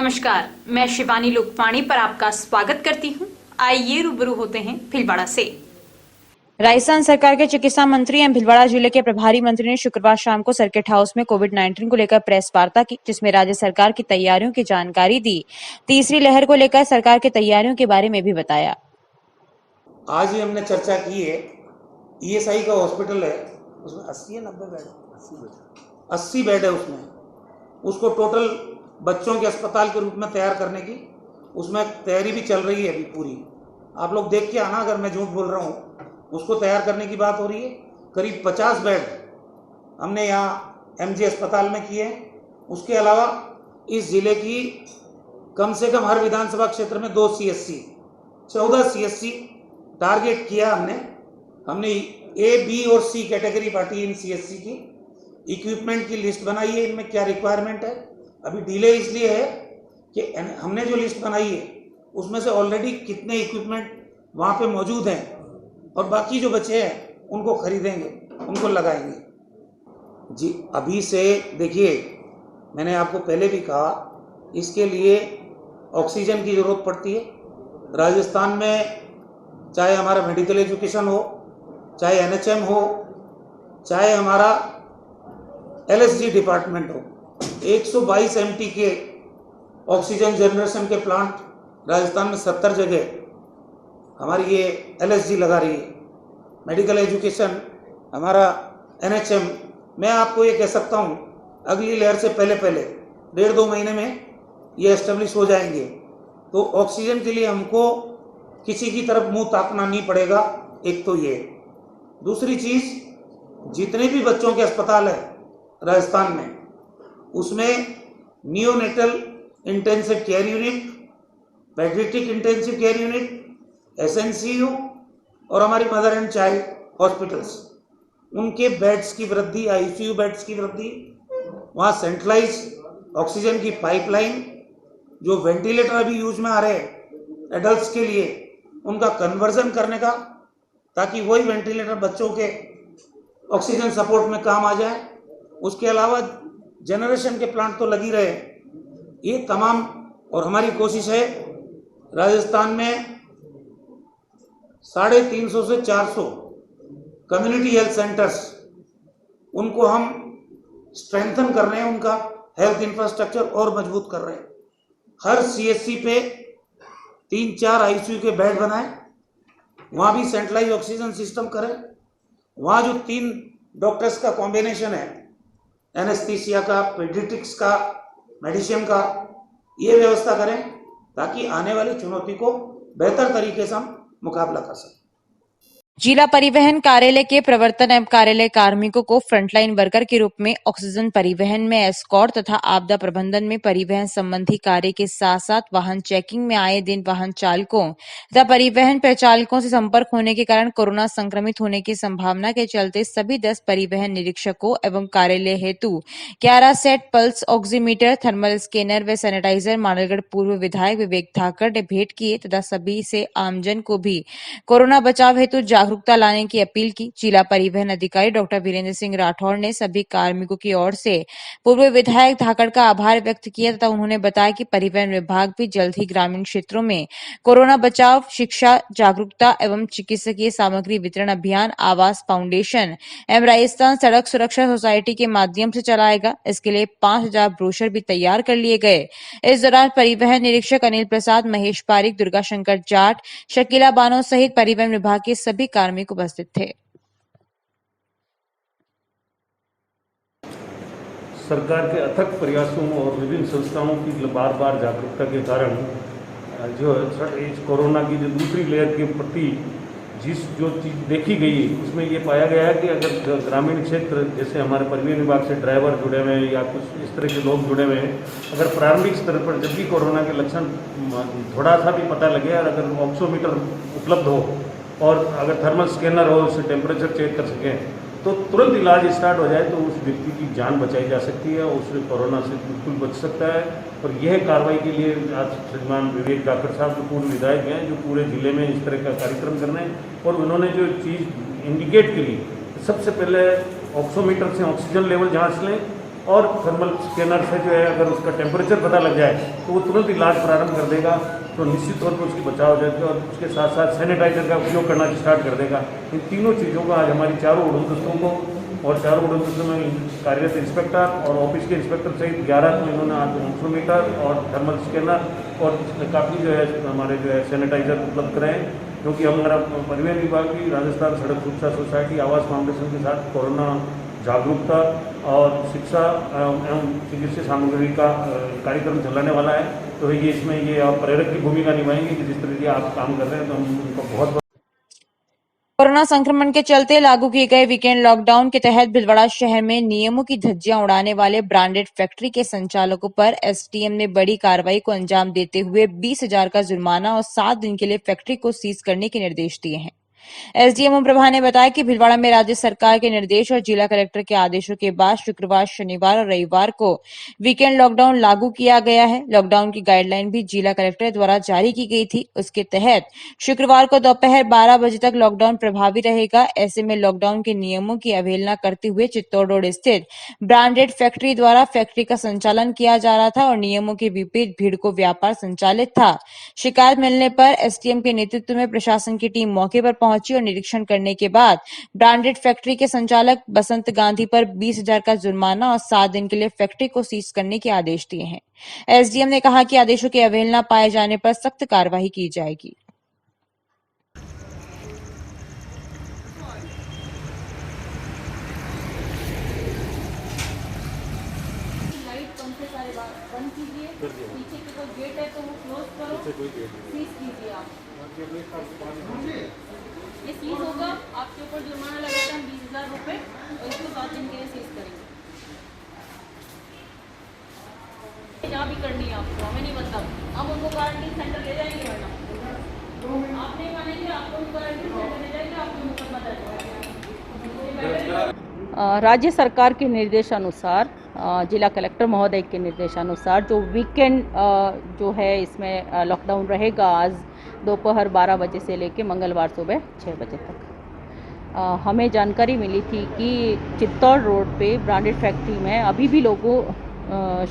नमस्कार, मैं शिवानी लोकवाणी पर आपका स्वागत करती हूं। आइए रूबरू होते हैं भीलवाड़ा से। राजस्थान सरकार के चिकित्सा मंत्री एवं भीलवाड़ा जिले के प्रभारी मंत्री ने शुक्रवार शाम को सर्किट हाउस में कोविड-19 को लेकर प्रेस वार्ता की, जिसमें राज्य सरकार की तैयारियों की जानकारी दी। तीसरी लहर को लेकर सरकार की तैयारियों के बारे में भी बताया। आज ही हमने चर्चा की है। ईएसआई का हॉस्पिटल है, उसमें 80 है 90 बेड 80 बेड है उसमें। उसको टोटल बच्चों के अस्पताल के रूप में तैयार करने की उसमें तैयारी भी चल रही है अभी पूरी। आप लोग देख के आना अगर मैं झूठ बोल रहा हूँ। उसको तैयार करने की बात हो रही है। करीब 50 बेड हमने यहाँ एमजी अस्पताल में किए। उसके अलावा इस जिले की कम से कम हर विधानसभा क्षेत्र में 2 CSC 14 CSC टारगेट किया हमने ए, बी और सी कैटेगरी बांटी इन CSC की। इक्विपमेंट की लिस्ट बनाई है, इनमें क्या रिक्वायरमेंट है। अभी डिले इसलिए है कि हमने जो लिस्ट बनाई है उसमें से ऑलरेडी कितने इक्विपमेंट वहाँ पे मौजूद हैं और बाकी जो बचे हैं उनको खरीदेंगे, उनको लगाएंगे। जी अभी से देखिए, मैंने आपको पहले भी कहा, इसके लिए ऑक्सीजन की ज़रूरत पड़ती है। राजस्थान में चाहे हमारा मेडिकल एजुकेशन हो, चाहे NHM हो, चाहे हमारा LSG डिपार्टमेंट हो, 122 MT के ऑक्सीजन जनरेशन के प्लांट राजस्थान में 70 जगह हमारी ये LSG लगा रही है। मेडिकल एजुकेशन हमारा NHM, मैं आपको ये कह सकता हूँ अगली लहर से पहले 1.5-2 महीने में ये एस्टेब्लिश हो जाएंगे। तो ऑक्सीजन के लिए हमको किसी की तरफ मुंह ताकना नहीं पड़ेगा। एक तो ये, दूसरी चीज़, जितने भी बच्चों के अस्पताल है राजस्थान में, उसमें neonatal intensive care unit, paediatric intensive care unit, SNCU और हमारी मदर एंड चाइल्ड हॉस्पिटल्स, उनके बेड्स की वृद्धि, ICU बेड्स की वृद्धि, वहाँ सेंट्रलाइज ऑक्सीजन की पाइपलाइन, जो वेंटिलेटर अभी यूज में आ रहे हैं एडल्ट्स के लिए, उनका कन्वर्जन करने का, ताकि वही वेंटिलेटर बच्चों के ऑक्सीजन सपोर्ट में काम आ जाए। उसके अलावा जनरेशन के प्लांट तो लगी रहे, ये तमाम। और हमारी कोशिश है राजस्थान में 350 से 400 कम्युनिटी हेल्थ सेंटर्स, उनको हम स्ट्रेंथन कर रहे हैं, उनका हेल्थ इंफ्रास्ट्रक्चर और मजबूत कर रहे हैं। हर CSC पे 3-4 ICU के बेड बनाएं, वहाँ भी सेंट्रलाइज ऑक्सीजन सिस्टम करें। वहाँ जो 3 डॉक्टर्स का कॉम्बिनेशन है, एनेस्थीसिया का, पीडियाट्रिक्स का, मेडिसिन का, ये व्यवस्था करें ताकि आने वाली चुनौती को बेहतर तरीके से हम मुकाबला कर सकें। जिला परिवहन कार्यालय के प्रवर्तन एवं कार्यालय कार्मिकों को फ्रंटलाइन वर्कर के रूप में ऑक्सीजन परिवहन में एस्कॉर्ट तथा आपदा प्रबंधन में परिवहन संबंधी कार्य के साथ साथ वाहन चेकिंग में आए दिन वाहन चालकों तथा परिवहन परिचालकों से संपर्क होने के कारण कोरोना संक्रमित होने की संभावना के चलते सभी 10 परिवहन निरीक्षकों एवं कार्यालय हेतु 11 set pulse oximeter, thermal scanner व सैनिटाइजर मानलगढ़ पूर्व विधायक विवेक धाकड़ ने भेंट किए तथा सभी से आमजन को भी कोरोना बचाव हेतु जागरूकता लाने की अपील की। जिला परिवहन अधिकारी डॉक्टर वीरेंद्र सिंह राठौड़ ने सभी कार्मिकों की ओर से पूर्व विधायक धाकड़ का आभार व्यक्त किया तथा उन्होंने बताया कि परिवहन विभाग भी जल्द ही ग्रामीण क्षेत्रों में कोरोना बचाव, शिक्षा, जागरूकता एवं चिकित्सकीय सामग्री वितरण अभियान आवास फाउंडेशन एवं राजस्थान सड़क सुरक्षा सोसाइटी के माध्यम से चलाएगा। इसके लिए 5000 ब्रोशर भी तैयार कर लिए गए। इस दौरान परिवहन निरीक्षक अनिल प्रसाद, महेश पारिक, दुर्गा शंकर जाट, शकीला बानो सहित परिवहन विभाग के सभी कार्मिक उपस्थित थे। सरकार के अथक प्रयासों और विभिन्न संस्थाओं की बार बार जागरूकता के कारण जो इस कोरोना की जो दूसरी लहर के प्रति जो चीज़ देखी गई है, उसमें ये पाया गया है कि अगर ग्रामीण क्षेत्र जैसे हमारे परिवहन विभाग से ड्राइवर जुड़े हुए हैं या कुछ इस तरह के लोग जुड़े हुए हैं, अगर प्रारंभिक स्तर पर जब भी कोरोना के लक्षण थोड़ा सा भी पता लगे और अगर ऑक्सीमीटर उपलब्ध हो और अगर थर्मल स्कैनर हो, उससे टेम्परेचर चेक कर सकें, तो तुरंत इलाज स्टार्ट हो जाए तो उस व्यक्ति की जान बचाई जा सकती है, उससे कोरोना से बिल्कुल बच सकता है। और यह कार्रवाई के लिए आज श्रीमान विवेक धाकड़ साहब जो पूर्व विधायक हैं, जो पूरे जिले में इस तरह का कार्यक्रम कर रहे हैं, और उन्होंने जो चीज़ इंडिकेट करी, सबसे पहले ऑक्सीमीटर से ऑक्सीजन लेवल जांच लें, और थर्मल स्कैनर से जो है अगर उसका टेम्परेचर पता लग जाए तो वो तुरंत इलाज प्रारंभ कर देगा, तो निश्चित तौर पर उसकी बचाव हो जाएगी। और उसके साथ साथ सैनिटाइजर का उपयोग करना स्टार्ट कर देगा। इन तीनों चीज़ों का आज हमारी चारों उड़नदस्तों को और चारों उड़नदस्तों में कार्यरत इंस्पेक्टर और ऑफिस के इंस्पेक्टर सहित 11 को इन्होंने आज ऑक्सीमीटर और थर्मल स्कैनर और काफ़ी जो है हमारे जो है सैनिटाइजर उपलब्ध कराएँ, क्योंकि हमारा परिवहन विभाग की राजस्थान सड़क सुरक्षा सोसाइटी आवास फाउंडेशन के साथ कोरोना जागरूकता और शिक्षा एवं चिकित्सा सामग्री का कार्यक्रम चलाने वाला है। तो ये इसमें ये आप प्रेरक की भूमिका निभाएंगे कि जिस तरह से आप काम कर रहे हैं, तो हम उनको बहुत कोरोना संक्रमण के चलते लागू किए गए वीकेंड लॉकडाउन के तहत भीलवाड़ा शहर में नियमों की धज्जियां उड़ाने वाले ब्रांडेड फैक्ट्री के संचालकों पर एसडीएम ने बड़ी कार्रवाई को अंजाम देते हुए 20,000 का जुर्माना और 7 दिन के लिए फैक्ट्री को सीज करने के निर्देश दिए हैं। एसडीएम ओम प्रभा ने बताया कि भीलवाड़ा में राज्य सरकार के निर्देश और जिला कलेक्टर के आदेशों के बाद शुक्रवार, शनिवार और रविवार को वीकेंड लॉकडाउन लागू किया गया है। लॉकडाउन की गाइडलाइन भी जिला कलेक्टर द्वारा जारी की गई थी। उसके तहत शुक्रवार को दोपहर 12 बजे तक लॉकडाउन प्रभावी रहेगा। ऐसे में लॉकडाउन के नियमों की अवहेलना करते हुए चित्तौड़ रोड स्थित ब्रांडेड फैक्ट्री द्वारा फैक्ट्री का संचालन किया जा रहा था और नियमों के विपरीत भीड़ को व्यापार संचालित था। शिकायत मिलने पर एसडीएम के नेतृत्व में प्रशासन की टीम मौके पर पहुंची और निरीक्षण करने के बाद ब्रांडेड फैक्ट्री के संचालक बसंत गांधी पर 20,000 का जुर्माना और 7 दिन के लिए फैक्ट्री को सीज करने के आदेश दिए हैं। एसडीएम ने कहा कि आदेशों की अवहेलना पाए जाने पर सख्त कार्रवाई की जाएगी। लाइट पंखे सारे बंद कीजिए, पीछे के कोई गेट है तो वो क्लोज करो, सीज कीजिए आप। ये सीज होगा, आपके ऊपर जुर्माना लगेगा 20,000 रुपये और इसको 7 दिन के लिए सीज करेंगे। जहाँ भी करनी है आपको, हमें नहीं मतलब, हम उनको क्वारंटीन सेंटर ले जाएंगे। वरना आप नहीं मानेंगे, आपको क्वारंटीन सेंटर ले जाएंगे, आपको मुकदमा दर्ज होगा। राज्य सरकार के निर्देशानुसार, जिला कलेक्टर महोदय के निर्देशानुसार जो वीकेंड जो है इसमें लॉकडाउन रहेगा आज दोपहर 12 बजे से लेकर मंगलवार सुबह 6 बजे तक। हमें जानकारी मिली थी कि चित्तौड़ रोड पे ब्रांडेड फैक्ट्री में अभी भी लोग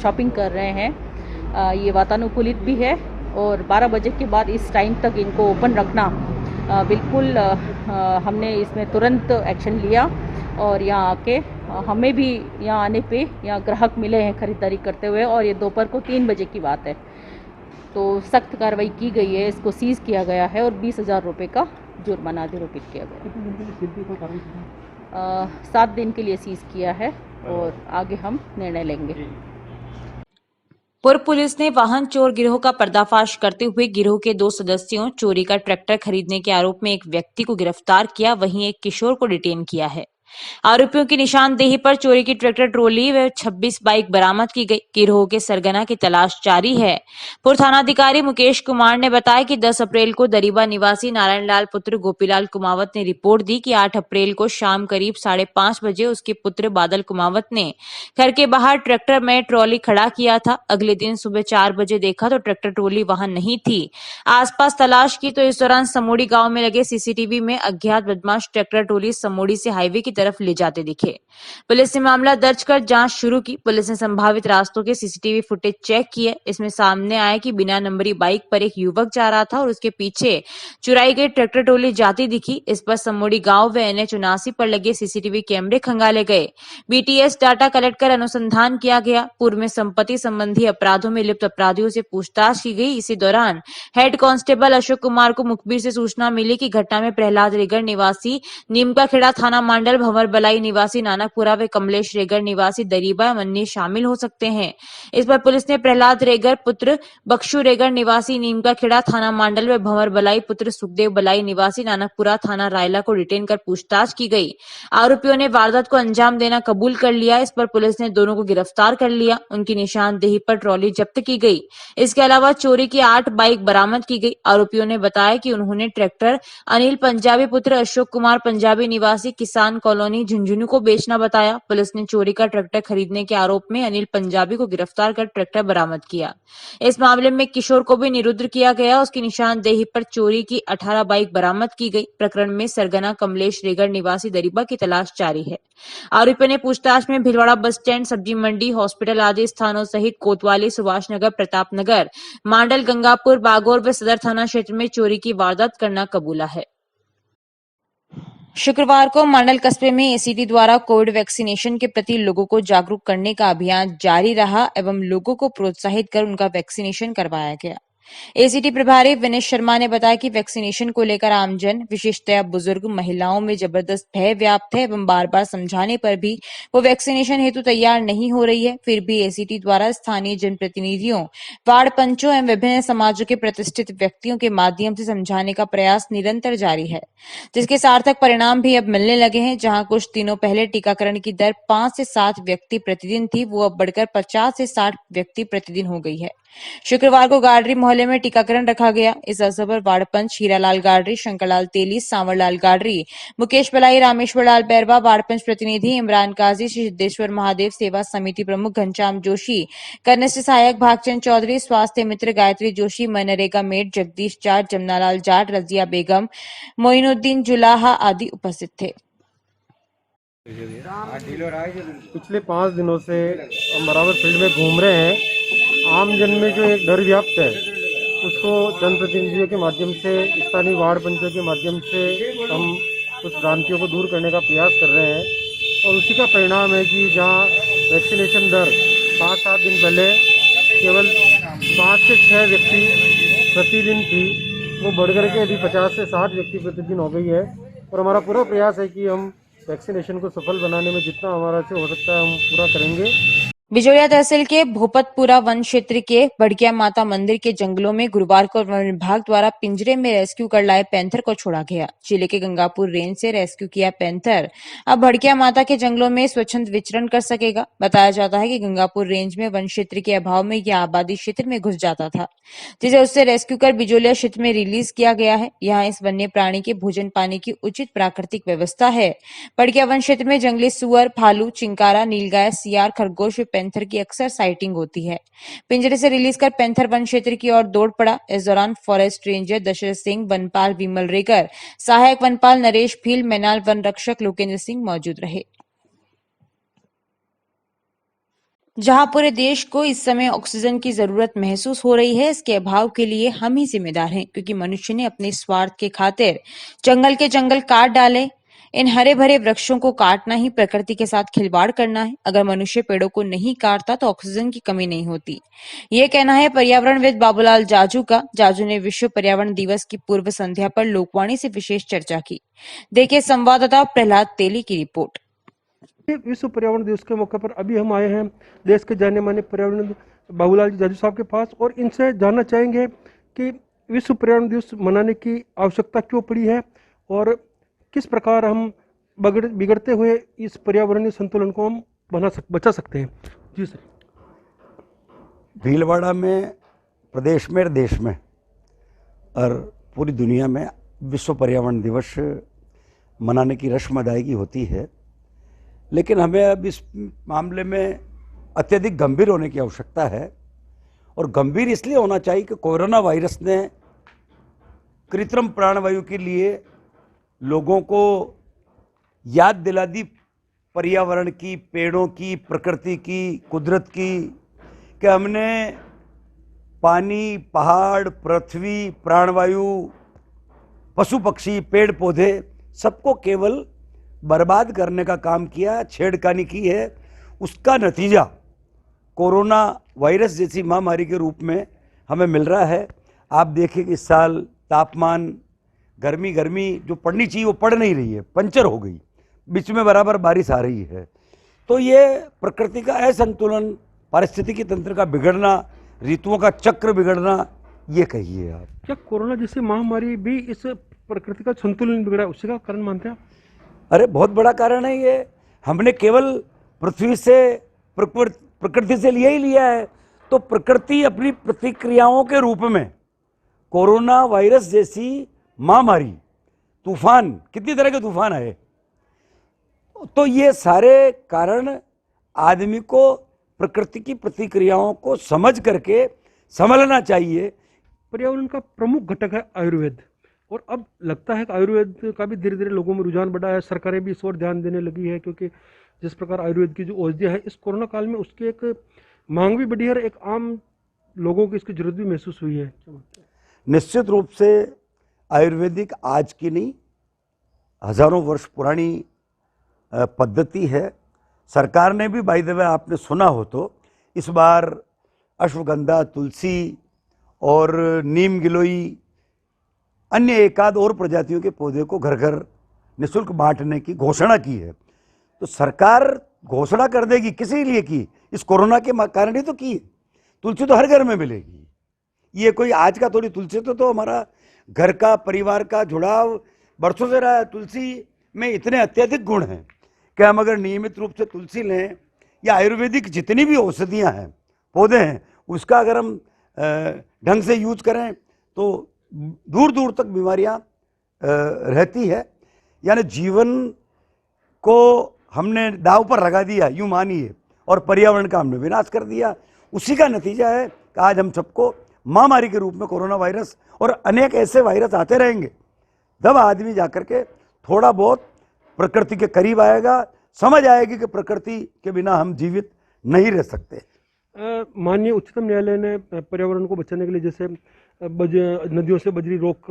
शॉपिंग कर रहे हैं। ये वातानुकूलित भी है और 12 बजे के बाद इस टाइम तक इनको ओपन रखना बिल्कुल हमने इसमें तुरंत एक्शन लिया और यहाँ आके हमें भी यहाँ आने पे यहाँ ग्राहक मिले हैं खरीदारी करते हुए और ये दोपहर को 3 बजे की बात है। तो सख्त कार्रवाई की गई है, इसको सीज किया गया है और 20,000 रुपये का जुर्माना आरोपित किया गया है। 7 दिन के लिए सीज किया है और आगे हम निर्णय लेंगे। पूर्व पुलिस ने वाहन चोर गिरोह का पर्दाफाश करते हुए गिरोह के 2 सदस्यों, चोरी का ट्रैक्टर खरीदने के आरोप में एक व्यक्ति को गिरफ्तार किया, वहीं एक किशोर को डिटेन किया है। आरोपियों की निशानदेही पर चोरी की ट्रैक्टर ट्रॉली व 26 बाइक बरामद की गई। गिरोह के सरगना की तलाश जारी है। पूर्व थानाधिकारी मुकेश कुमार ने बताया कि 10 अप्रैल को दरीबा निवासी नारायण लाल पुत्र गोपीलाल कुमावत ने रिपोर्ट दी कि 8 अप्रैल को शाम करीब 5:30 बजे उसके पुत्र बादल कुमावत ने घर के बाहर ट्रैक्टर में ट्रॉली खड़ा किया था। अगले दिन सुबह 4 बजे देखा तो ट्रैक्टर ट्रॉली वहां नहीं थी। आसपास तलाश की तो इस दौरान समोड़ी गांव में लगे सीसीटीवी में अज्ञात बदमाश ट्रैक्टर ट्रॉली समोड़ी से हाईवे की तरफ ले जाते दिखे। पुलिस ने मामला दर्ज कर जांच शुरू की। पुलिस ने संभावित रास्तों के सीसीटीवी फुटेज चेक किए। इसमें सामने आया कि बिना नंबरी बाइक पर एक युवक जा रहा था और उसके पीछे चुराई गई ट्रैक्टर ट्रॉली जाती दिखी। इस पर समोड़ी गांव व NH 79 पर लगे सीसीटीवी कैमरे खंगाले गए। BTS डाटा कलेक्ट कर अनुसंधान किया गया। पूर्व में संपत्ति संबंधी अपराधों में लिप्त अपराधियों से पूछताछ की गई। इसी दौरान हेड कांस्टेबल अशोक कुमार को मुखबिर से सूचना मिली कि घटना में प्रहलाद रेगर निवासी नीमका खेड़ा थाना मंडल, भंवर बलाई निवासी नानकपुरा व कमलेश रेगर निवासी दरीबा अन्य शामिल हो सकते हैं। इस पर पुलिस ने प्रहलाद रेगर पुत्र बख्शू रेगर निवासी नीमका खेड़ा थाना मंडल व भंवर बलाई पुत्र सुखदेव बलाई निवासी नानकपुरा थाना रायला को डिटेन कर पूछताछ की गई। आरोपियों ने वारदात को अंजाम देना कबूल कर लिया। इस पर पुलिस ने दोनों को गिरफ्तार कर लिया। उनकी निशानदेही पर ट्रॉली जब्त की गई। इसके अलावा चोरी की 8 बाइक बरामद की गई। आरोपियों ने बताया कि उन्होंने ट्रैक्टर अनिल पंजाबी पुत्र अशोक कुमार पंजाबी निवासी किसान कॉलोनी कॉलोनी झुंझुनू को बेचना बताया। पुलिस ने चोरी का ट्रैक्टर खरीदने के आरोप में अनिल पंजाबी को गिरफ्तार कर ट्रैक्टर बरामद किया। इस मामले में किशोर को भी निरुद्ध किया गया। उसकी निशानदेही पर चोरी की 18 बाइक बरामद की गई। प्रकरण में सरगना कमलेश रेगड़ निवासी दरीबा की तलाश जारी है। आरोपियों ने पूछताछ में भीलवाड़ा बस स्टैंड, सब्जी मंडी, हॉस्पिटल आदि स्थानों सहित कोतवाली, सुभाष नगर, प्रताप नगर, मांडल, गंगापुर, बागौर व सदर थाना क्षेत्र में चोरी की वारदात करना कबूला है। शुक्रवार को मांडल कस्बे में एसीटी द्वारा कोविड वैक्सीनेशन के प्रति लोगों को जागरूक करने का अभियान जारी रहा एवं लोगों को प्रोत्साहित कर उनका वैक्सीनेशन करवाया गया। एसीटी प्रभारी विनेश शर्मा ने बताया कि वैक्सीनेशन को लेकर आमजन, विशेषतया बुजुर्ग, महिलाओं में जबरदस्त भय व्याप्त है एवं बार बार समझाने पर भी वो वैक्सीनेशन हेतु तैयार नहीं हो रही है। फिर भी एसीटी द्वारा स्थानीय जनप्रतिनिधियों, वार्ड पंचों एवं विभिन्न समाजों के प्रतिष्ठित व्यक्तियों के माध्यम से समझाने का प्रयास निरंतर जारी है, जिसके सार्थक परिणाम भी अब मिलने लगे हैं। जहां कुछ दिनों पहले टीकाकरण की दर 5 से 7 व्यक्ति प्रतिदिन थी, वो अब बढ़कर 50 से 60 व्यक्ति प्रतिदिन हो गई है। शुक्रवार को गाडरी मोहल्ले में टीकाकरण रखा गया। इस अवसर पर वार्ड पंच हीरालाल गाडरी, शंकरलाल तेली, सांवरलाल गाडरी, मुकेश बलाई, रामेश्वर लाल बैरवा, वार्ड पंच प्रतिनिधि इमरान काजी, श्री सिद्धेश्वर महादेव सेवा समिति प्रमुख घनश्याम जोशी, कनिष्ठ सहायक भागचंद चौधरी, स्वास्थ्य मित्र गायत्री जोशी, मनरेगा मेट जगदीश जाट, जमनालाल जाट, रजिया बेगम, मोइनुद्दीन जुलाहा आदि उपस्थित थे। पिछले 5 दिनों से हम बराबर फील्ड में घूम रहे हैं। आम जन में जो एक डर व्याप्त है उसको जनप्रतिनिधियों के माध्यम से, स्थानीय वार्ड पंचों के माध्यम से हम उस भ्रांतियों को दूर करने का प्रयास कर रहे हैं। और उसी का परिणाम है कि जहां वैक्सीनेशन दर 5-7 दिन पहले केवल 5 से 6 व्यक्ति प्रतिदिन थी, वो बढ़कर के अभी 50 से 60 व्यक्ति प्रतिदिन हो गई है। और हमारा पूरा प्रयास है कि हम वैक्सीनेशन को सफल बनाने में जितना हमारा से हो सकता है हम पूरा करेंगे। बिजोलिया तहसील के भूपतपुरा वन क्षेत्र के बड़किया माता मंदिर के जंगलों में गुरुवार को वन विभाग द्वारा पिंजरे में रेस्क्यू कर लाए पैंथर को छोड़ा गया। जिले के गंगापुर रेंज से रेस्क्यू किया पैंथर अब भड़किया माता के जंगलों में स्वच्छंद विचरण कर सकेगा। बताया जाता है कि गंगापुर रेंज में वन क्षेत्र के अभाव में यह आबादी क्षेत्र में घुस जाता था, जिसे उससे रेस्क्यू कर बिजोलिया क्षेत्र में रिलीज किया गया है। यहाँ इस वन्य प्राणी के भोजन पानी की उचित प्राकृतिक व्यवस्था है। बड़किया वन क्षेत्र में जंगली सुअर, भालू, चिंकारा, नीलगाय, सियार, खरगोश पैंथर की अक्सर साइटिंग होती है। पिंजरे से रिलीज कर पैंथर वन क्षेत्र की ओर दौड़ पड़ा। इस दौरान फॉरेस्ट रेंजर दशरथ सिंह, वनपाल विमल रेगर, सहायक वनपाल नरेश भील, मैनाल वन रक्षक लोकेंद्र सिंह मौजूद रहे। जहां पूरे देश को इस समय ऑक्सीजन की जरूरत महसूस हो रही है, इसके अभाव के लिए हम ही जिम्मेदार हैं, क्योंकि मनुष्य ने अपने स्वार्थ के खातिर जंगल के जंगल काट डाले। इन हरे भरे वृक्षों को काटना ही प्रकृति के साथ खिलवाड़ करना है। अगर मनुष्य पेड़ों को नहीं काटता तो ऑक्सीजन की कमी नहीं होती। ये कहना है पर्यावरणविद बाबूलाल जाजू का। जाजू ने विश्व पर्यावरण दिवस की पूर्व संध्या पर लोकवाणी से विशेष चर्चा की। देखिए संवाददाता प्रहलाद तेली की रिपोर्ट। विश्व पर्यावरण दिवस के मौके पर अभी हम आए हैं देश के जाने माने पर्यावरण बाबूलाल जाजू साहब के पास, और इनसे जानना चाहेंगे कि विश्व पर्यावरण दिवस मनाने की आवश्यकता क्यों पड़ी है और किस प्रकार हम बिगड़ते हुए इस पर्यावरणीय संतुलन को हम बचा सकते हैं। जी सर। भीलवाड़ा में, प्रदेश में, देश में और पूरी दुनिया में विश्व पर्यावरण दिवस मनाने की रस्म अदायगी होती है, लेकिन हमें अब इस मामले में अत्यधिक गंभीर होने की आवश्यकता है। और गंभीर इसलिए होना चाहिए कि कोरोना वायरस ने कृत्रिम प्राणवायु के लिए लोगों को याद दिला दी पर्यावरण की, पेड़ों की, प्रकृति की, कुदरत की, कि हमने पानी, पहाड़, पृथ्वी, प्राणवायु, पशु पक्षी, पेड़ पौधे सबको केवल बर्बाद करने का काम किया, छेड़खानी की है। उसका नतीजा कोरोना वायरस जैसी महामारी के रूप में हमें मिल रहा है। आप देखिए कि इस साल तापमान, गर्मी जो पड़नी चाहिए वो पड़ नहीं रही है, पंचर हो गई, बीच में बराबर बारिश आ रही है। तो ये प्रकृति का असंतुलन, पारिस्थितिकी तंत्र का बिगड़ना, ऋतुओं का चक्र बिगड़ना, ये कहिए आप। क्या कोरोना जैसी महामारी भी इस प्रकृति का संतुलन बिगड़ा, उसी का कारण मानते हैं? अरे बहुत बड़ा कारण है ये। हमने केवल पृथ्वी से, प्रकृति से लिया ही लिया है। तो प्रकृति अपनी प्रतिक्रियाओं के रूप में कोरोना वायरस जैसी महामारी, तूफान, कितनी तरह के तूफान आए, तो ये सारे कारण आदमी को प्रकृति की प्रतिक्रियाओं को समझ करके संभलना चाहिए। पर्यावरण का प्रमुख घटक है आयुर्वेद, और अब लगता है कि आयुर्वेद का भी धीरे धीरे लोगों में रुझान बढ़ा है। सरकारें भी इस ओर ध्यान देने लगी है, क्योंकि जिस प्रकार आयुर्वेद की जो औषधियाँ है इस कोरोना काल में उसकी एक मांग भी बढ़ी है और एक आम लोगों को इसकी जरूरत भी महसूस हुई है। निश्चित रूप से आयुर्वेदिक आज की नहीं, हजारों वर्ष पुरानी पद्धति है। सरकार ने भी, बाय द वे आपने सुना हो तो, इस बार अश्वगंधा, तुलसी और नीम गिलोई, अन्य एकाध और प्रजातियों के पौधे को घर घर निःशुल्क बांटने की घोषणा की है। तो सरकार घोषणा कर देगी, किसी लिए की? इस कोरोना के कारण ही तो की है। तुलसी तो हर घर में मिलेगी, ये कोई आज का थोड़ी। तुलसी तो हमारा घर का, परिवार का जुड़ाव बरसों से रहा है। तुलसी में इतने अत्यधिक गुण हैं कि हम अगर नियमित रूप से तुलसी लें या आयुर्वेदिक जितनी भी औषधियाँ हैं, पौधे हैं, उसका अगर हम ढंग से यूज करें तो दूर दूर तक बीमारियां रहती है। यानी जीवन को हमने दांव पर लगा दिया, यूं मानिए, और पर्यावरण का हमने विनाश कर दिया। उसी का नतीजा है कि आज हम सबको महामारी के रूप में कोरोना वायरस और अनेक ऐसे वायरस आते रहेंगे। तब आदमी जाकर के थोड़ा बहुत प्रकृति के करीब आएगा, समझ आएगी कि प्रकृति के बिना हम जीवित नहीं रह सकते। माननीय उच्चतम न्यायालय ने पर्यावरण को बचाने के लिए जैसे नदियों से बजरी रोक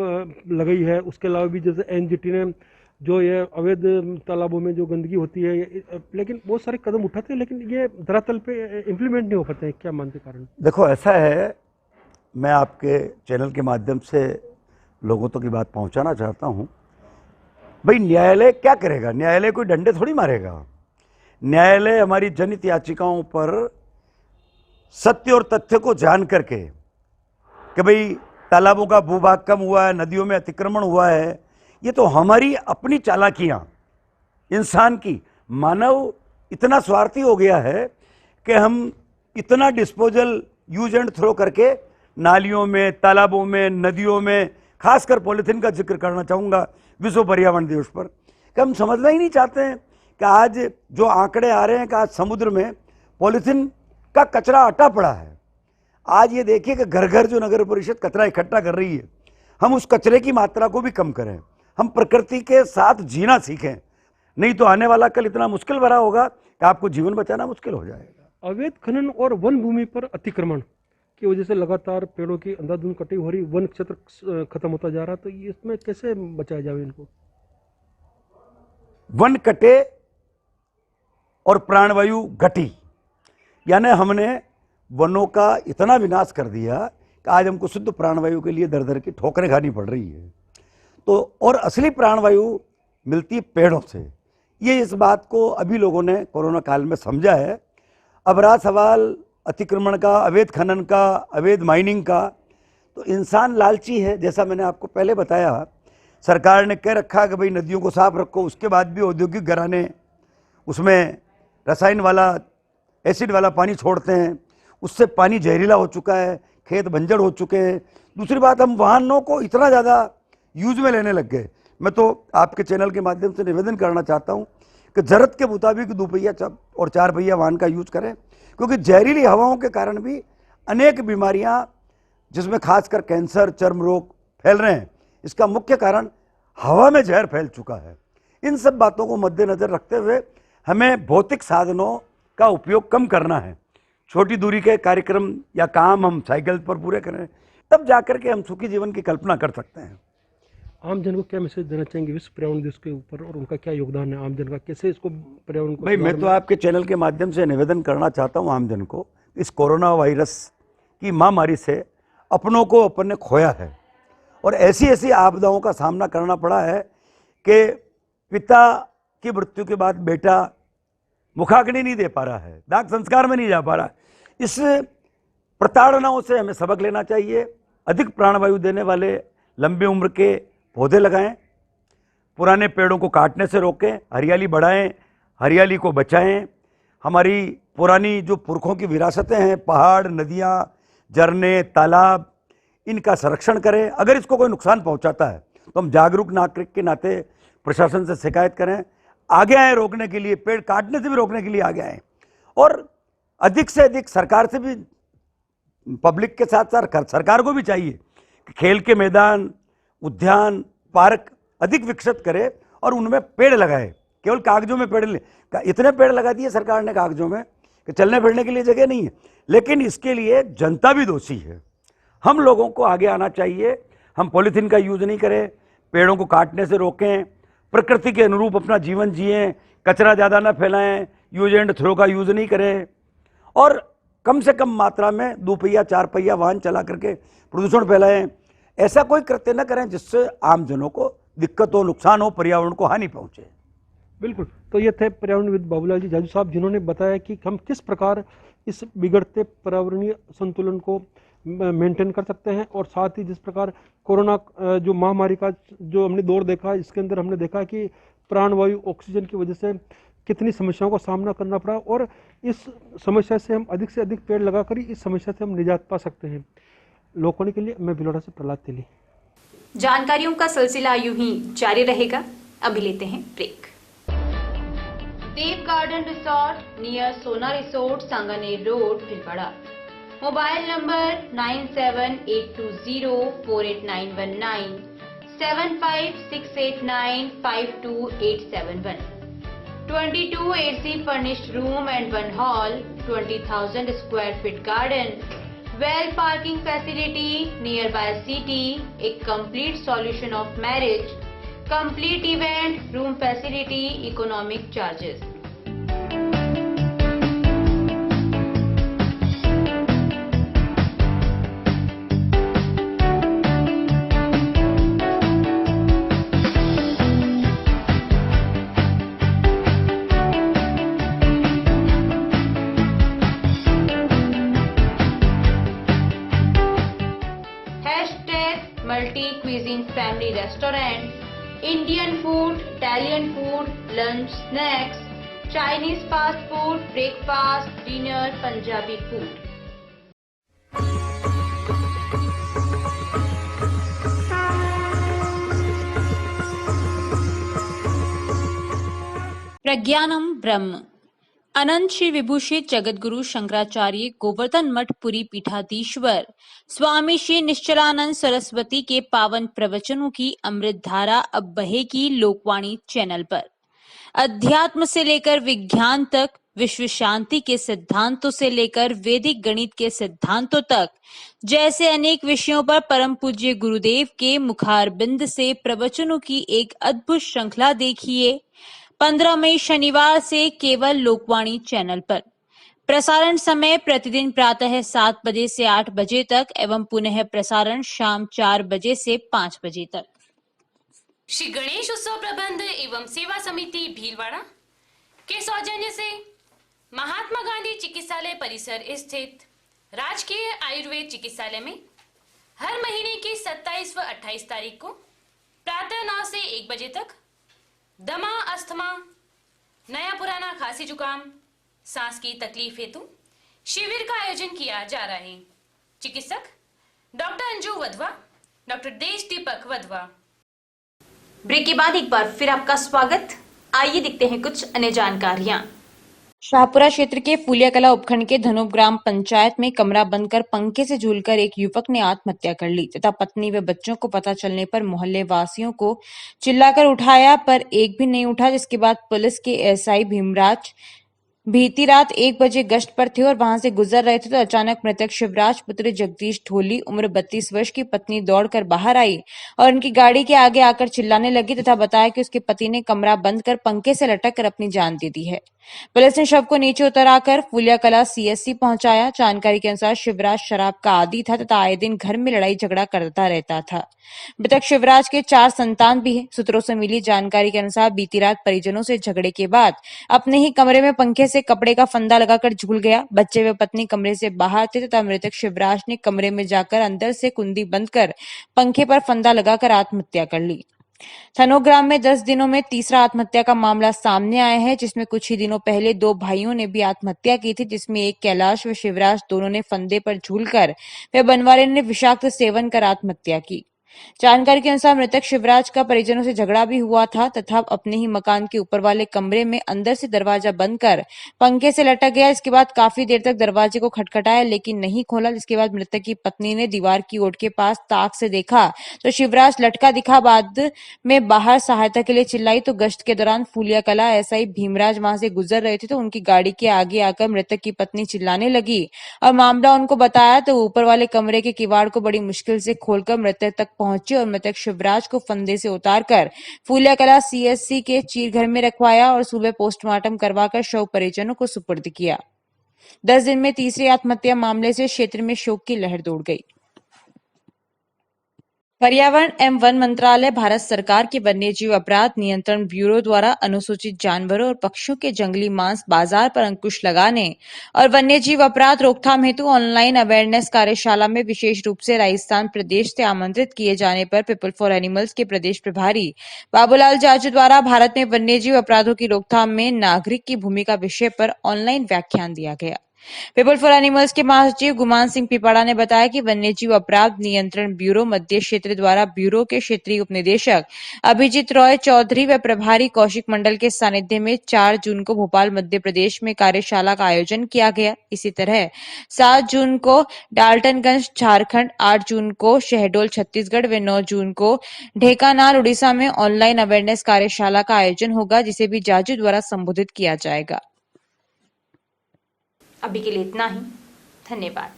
लगाई है, उसके अलावा भी जैसे एनजीटी ने जो ये अवैध तालाबों में जो गंदगी होती है, लेकिन बहुत सारे कदम उठाते हैं, लेकिन ये धरातल पे इम्प्लीमेंट नहीं हो पाते हैं। क्या मानते कारण? देखो, ऐसा है, मैं आपके चैनल के माध्यम से लोगों तक की बात पहुंचाना चाहता हूं। भाई, न्यायालय क्या करेगा? न्यायालय कोई डंडे थोड़ी मारेगा। न्यायालय हमारी जनहित याचिकाओं पर सत्य और तथ्य को जान करके कि भाई तालाबों का भूभाग कम हुआ है, नदियों में अतिक्रमण हुआ है, ये तो हमारी अपनी चालाकियां, इंसान की। मानव इतना स्वार्थी हो गया है कि हम इतना डिस्पोजल यूज एंड थ्रो करके नालियों में, तालाबों में, नदियों में, खासकर पॉलीथीन का जिक्र करना चाहूँगा विश्व पर्यावरण दिवस पर, कि हम समझना ही नहीं चाहते हैं कि आज जो आंकड़े आ रहे हैं कि आज समुद्र में पॉलीथीन का कचरा अटा पड़ा है। आज ये देखिए कि घर घर जो नगर परिषद कचरा इकट्ठा कर रही है, हम उस कचरे की मात्रा को भी कम करें, हम प्रकृति के साथ जीना सीखें, नहीं तो आने वाला कल इतना मुश्किल भरा होगा कि आपको जीवन बचाना मुश्किल हो जाएगा। अवैध खनन और वन भूमि पर अतिक्रमण की वजह से लगातार पेड़ों की अंधाधुंध कटाई हो रही, वन क्षेत्र खत्म होता जा रहा, तो इसमें कैसे बचाया जाए इनको? वन कटे और प्राणवायु घटी, यानी हमने वनों का इतना विनाश कर दिया कि आज हमको शुद्ध प्राणवायु के लिए दर दर की ठोकरें खानी पड़ रही है। तो और असली प्राणवायु मिलती है पेड़ों से। ये इस बात को अभी लोगों ने कोरोना काल में समझा है। अब रहा सवाल अतिक्रमण का, अवैध खनन का, अवैध माइनिंग का, तो इंसान लालची है। जैसा मैंने आपको पहले बताया, सरकार ने कह रखा कि भाई नदियों को साफ रखो, उसके बाद भी औद्योगिक घराने उसमें रसायन वाला, एसिड वाला पानी छोड़ते हैं, उससे पानी जहरीला हो चुका है, खेत बंजर हो चुके हैं। दूसरी बात, हम वाहनों को इतना ज़्यादा यूज में लेने लग गए। मैं तो आपके चैनल के माध्यम से निवेदन करना चाहता हूं कि ज़रूरत के मुताबिक 2 पहिया और 4 पहिया वाहन का यूज करें, क्योंकि जहरीली हवाओं के कारण भी अनेक बीमारियां, जिसमें खासकर कैंसर, चर्म रोग फैल रहे हैं, इसका मुख्य कारण हवा में जहर फैल चुका है। इन सब बातों को मद्देनजर रखते हुए हमें भौतिक साधनों का उपयोग कम करना है। छोटी दूरी के कार्यक्रम या काम हम साइकिल पर पूरे करें, तब जाकर के हम सुखी जीवन की कल्पना कर सकते हैं। आम जन को क्या मैसेज देना चाहेंगे विश्व पर्यावरण दिवस के ऊपर, और उनका क्या योगदान है आम जन का, कैसे इसको पर्यावरण को? भाई, मैं तो आपके चैनल के माध्यम से निवेदन करना चाहता हूं आम जन को, इस कोरोना वायरस की महामारी से अपनों को अपन ने खोया है और ऐसी ऐसी आपदाओं का सामना करना पड़ा है कि पिता की मृत्यु के बाद बेटा मुखाग्नि नहीं दे पा रहा है, दाह संस्कार में नहीं जा पा रहा है। इस प्रताड़नाओं से हमें सबक लेना चाहिए। अधिक प्राणवायु देने वाले लंबी उम्र के पौधे लगाएं, पुराने पेड़ों को काटने से रोकें, हरियाली बढ़ाएं, हरियाली को बचाएं। हमारी पुरानी जो पुरखों की विरासतें हैं, पहाड़, नदियां, झरने, तालाब, इनका संरक्षण करें। अगर इसको कोई नुकसान पहुंचाता है तो हम जागरूक नागरिक के नाते प्रशासन से शिकायत करें। आगे आए रोकने के लिए, पेड़ काटने से भी रोकने के लिए आगे आए, और अधिक से अधिक सरकार से भी, पब्लिक के साथ साथ सरकार को भी चाहिए कि खेल के मैदान, उद्यान, पार्क अधिक विकसित करे और उनमें पेड़ लगाए। केवल कागजों में पेड़ इतने पेड़ लगा दिए सरकार ने कागजों में कि चलने फिरने के लिए जगह नहीं है, लेकिन इसके लिए जनता भी दोषी है। हम लोगों को आगे आना चाहिए, हम पॉलीथीन का यूज नहीं करें, पेड़ों को काटने से रोकें, प्रकृति के अनुरूप अपना जीवन जिएं, कचरा ज़्यादा ना फैलाएं, यूज एंड थ्रो का यूज नहीं करें, और कम से कम मात्रा में 2 पहिया 4 पहिया वाहन चला करके प्रदूषण फैलाएं। ऐसा कोई कृत्य न करें जिससे आमजनों को दिक्कत हो, नुकसान हो, पर्यावरण को हानि पहुंचे। बिल्कुल। तो ये थे पर्यावरणविद बाबूलाल जी जाजू साहब, जिन्होंने बताया कि हम किस प्रकार इस बिगड़ते पर्यावरणीय संतुलन को मेंटेन कर सकते हैं, और साथ ही जिस प्रकार कोरोना जो महामारी का जो हमने दौर देखा, इसके अंदर हमने देखा कि प्राणवायु ऑक्सीजन की वजह से कितनी समस्याओं का सामना करना पड़ा, और इस समस्या से हम अधिक से अधिक पेड़ लगाकर ही इस समस्या से हम निजात पा सकते हैं। लोकवाणी के लिए मैं भिलौड़ा से प्रहलाद तेली। जानकारियों का सिलसिला यूं ही जारी रहेगा। अभी लेते हैं ब्रेक। देव गार्डन रिसोर्ट नियर सोना resort, Sanganer road, Bhilwara. Mobile number 9782048919, 7568952871, 22 AC furnished room and 1 hall, 20,000 square feet garden, well parking facility nearby city, a complete solution of marriage, complete event, room facility, economic charges. Multi-cuisine family restaurant, Indian food, Italian food, lunch, snacks, Chinese fast food, breakfast, dinner, Punjabi food. प्रज्ञानम ब्रह्म। अनंत श्री विभूषित जगतगुरु शंकराचार्य गोवर्धन मठ पुरी पीठाधीश्वर स्वामी श्री निश्चलानंद सरस्वती के पावन प्रवचनों की अमृत धारा अब बहेगी Lokvani channel पर। अध्यात्म से लेकर विज्ञान तक, विश्व शांति के सिद्धांतों से लेकर वैदिक गणित के सिद्धांतों तक, जैसे अनेक विषयों पर परम पूज्य गुरुदेव के मुखारबिंद से प्रवचनों की एक अद्भुत श्रृंखला देखिए 15 मई शनिवार से केवल लोकवाणी चैनल पर। प्रसारण समय प्रतिदिन प्रातः 7 बजे से 8 बजे तक एवं पुनः प्रसारण शाम 4 बजे से 5 बजे तक। श्री गणेश उत्सव प्रबंध एवं सेवा समिति भीलवाड़ा के सौजन्य से महात्मा गांधी चिकित्सालय परिसर स्थित राजकीय आयुर्वेद चिकित्सालय में हर महीने की 27 व 28 तारीख को प्रातः 9 से 1 बजे तक दमा, अस्थमा, नया पुराना खांसी जुकाम, सांस की तकलीफ हेतु शिविर का आयोजन किया जा रहा है। चिकित्सक डॉक्टर अंजू वधवा, डॉक्टर देश दीपक वधवा। ब्रेक के बाद एक बार फिर आपका स्वागत। आइए देखते हैं कुछ अन्य जानकारियां। शाहपुरा क्षेत्र के फूलियाकला उपखंड के धनोप ग्राम पंचायत में कमरा बंद कर पंखे से झूलकर एक युवक ने आत्महत्या कर ली तथा पत्नी व बच्चों को पता चलने पर मोहल्ले वासियों को चिल्लाकर उठाया पर एक भी नहीं उठा, जिसके बाद पुलिस के एसआई भीमराज बीती रात 1 बजे गश्त पर थे और वहां से गुजर रहे थे तो अचानक मृतक शिवराज पुत्र जगदीश ढोली उम्र 32 वर्ष की पत्नी दौड़कर बाहर आई और उनकी गाड़ी के आगे आकर चिल्लाने लगी तथा बताया कि उसके पति ने कमरा बंद कर पंखे से लटक कर अपनी जान दे दी है। पुलिस ने शव को नीचे उतराकर फूलियाकला सीएससी पहुंचाया। जानकारी के अनुसार शिवराज शराब का आदी था तथा आए दिन घर में लड़ाई झगड़ा करता रहता था। मृतक शिवराज के 4 संतान भी हैं। सूत्रों से मिली जानकारी के अनुसार बीती रात परिजनों से झगड़े के बाद अपने ही कमरे में पंखे से कपड़े का फंदा लगाकर झूल गया। बच्चे व पत्नी कमरे से बाहर थे तथा मृतक शिवराज ने कमरे में जाकर अंदर से कुंडी बंद कर पंखे पर फंदा लगाकर आत्महत्या कर ली। थनोग्राम में 10 दिनों में तीसरा आत्महत्या का मामला सामने आया है, जिसमें कुछ ही दिनों पहले 2 भाइयों ने भी आत्महत्या की थी, जिसमें एक कैलाश व शिवराज दोनों ने फंदे पर झूलकर व बनवाले ने विषाक्त सेवन कर आत्महत्या की। जानकारी के अनुसार मृतक शिवराज का परिजनों से झगड़ा भी हुआ था तथा अपने ही मकान के ऊपर वाले कमरे में अंदर से दरवाजा बंद कर पंखे से लटक गया। इसके बाद काफी देर तक दरवाजे को खटखटाया लेकिन नहीं खोला, जिसके बाद मृतक की पत्नी ने दीवार की ओट के पास ताक से देखा तो शिवराज लटका दिखा। बाद में बाहर सहायता के लिए चिल्लाई तो गश्त के दौरान फूलिया कला एसआई भीमराज वहां से गुजर रहे थे तो उनकी गाड़ी के आगे आकर मृतक की पत्नी चिल्लाने लगी और मामला उनको बताया तो ऊपर वाले कमरे के किवाड़ को बड़ी मुश्किल से खोलकर मृतक तक पहुंचे और मृतक शिवराज को फंदे से उतारकर फूलिया कला सीएससी के चीरघर में रखवाया और सुबह पोस्टमार्टम करवाकर शव परिजनों को सुपुर्द किया। 10 दिन में तीसरी आत्महत्या मामले से क्षेत्र में शोक की लहर दौड़ गई। पर्यावरण एवं वन मंत्रालय भारत सरकार के वन्यजीव अपराध नियंत्रण ब्यूरो द्वारा अनुसूचित जानवरों और पक्षियों के जंगली मांस बाजार पर अंकुश लगाने और वन्यजीव अपराध रोकथाम हेतु ऑनलाइन अवेयरनेस कार्यशाला में विशेष रूप से राजस्थान प्रदेश से आमंत्रित किए जाने पर पीपल फॉर एनिमल्स के प्रदेश प्रभारी बाबूलाल जाजू द्वारा भारत में वन्यजीव अपराधों की रोकथाम में नागरिक की भूमिका विषय पर ऑनलाइन व्याख्यान दिया गया। पीपल फॉर एनिमल्स के महासचिव गुमान सिंह पिपाड़ा ने बताया कि वन्यजीव अपराध नियंत्रण ब्यूरो मध्य क्षेत्र द्वारा ब्यूरो के क्षेत्रीय उपनिदेशक अभिजीत रॉय चौधरी व प्रभारी कौशिक मंडल के सानिध्य में 4 जून को भोपाल मध्य प्रदेश में कार्यशाला का आयोजन किया गया। इसी तरह 7 जून को डाल्टनगंज झारखंड, 8 जून को शहडोल छत्तीसगढ़ व 9 जून को ढेकानाल उड़ीसा में ऑनलाइन अवेयरनेस कार्यशाला का आयोजन होगा, जिसे भी जाजू द्वारा संबोधित किया जाएगा। अभी के लिए इतना ही। धन्यवाद।